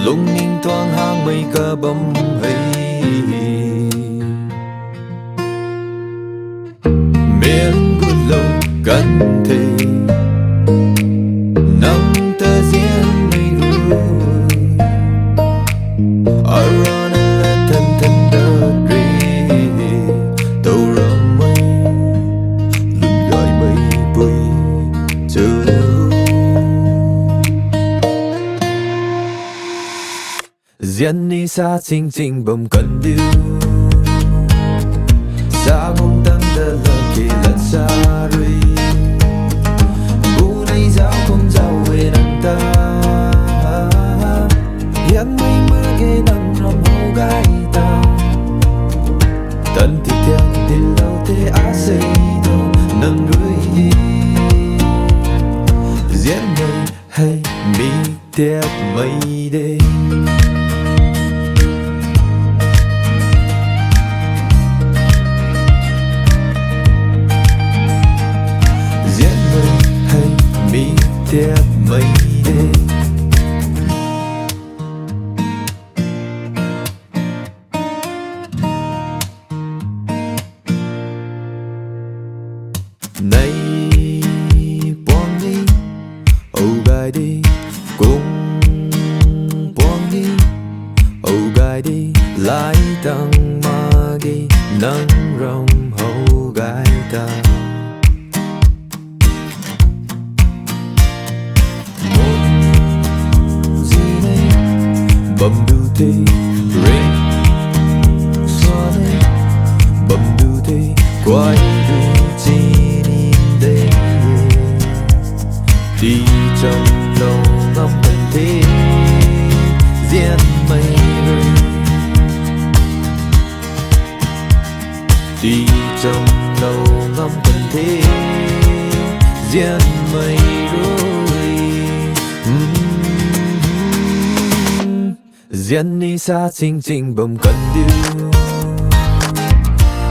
lúc nhìn thoáng hang mây cơ bấm hay miền buồn lâu cần thể nắng tơ diễn mây rồi around a thân thân đơ rì tàu rầm mây lùn gọi mây bụi chờ diễn đi xa chinh chinh bầm cần điêu xa không tăng đơ lờ kỳ lần xa rồi bu này giao không giao về nắng ta hiện mây mưa ghé nắng rầm hô gai ta tận thì theo tin lâu thế á xây đâu nắng rơi diễn mây hay mi tiếp mây đây tiếp mây đêm nay buông đi âu gai đi cùng buông đi âu gai đi lại tăng mà đi nắng rong âu gai ta bầm đu tê rain xóa đây bầm đu tê quay về chỉ nhìn đây đi trong lòng ngắm thân thế diễn mây rơi đi trong lòng ngắm thân thế diễn mây rơi diễn đi xa chinh chinh bầm cần điêu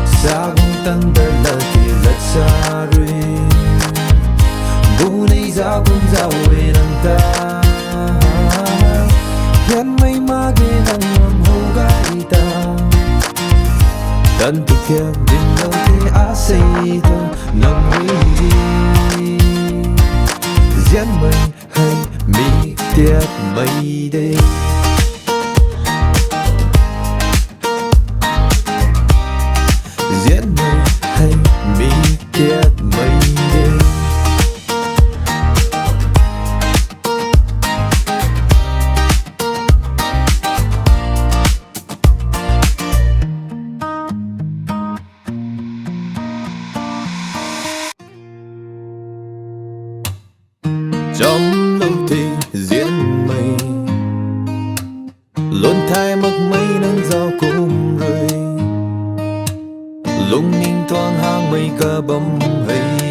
xa không tăng đơ lờ thì lật xa rồi bu này giao cũng giao về nắng ta hiện mây mà ghé nắng ngầm hô gai ta tận thực theo đến đâu thế á xây thôi nằm đi diễn mây hay mi tiếp mây đây diễn mây hay mi tiếp mây đêm trong lâu thì diễn mây luôn thay mặc mây nắng giao cùng rồi lúc nhìn thoáng hang mây cơ bấm hay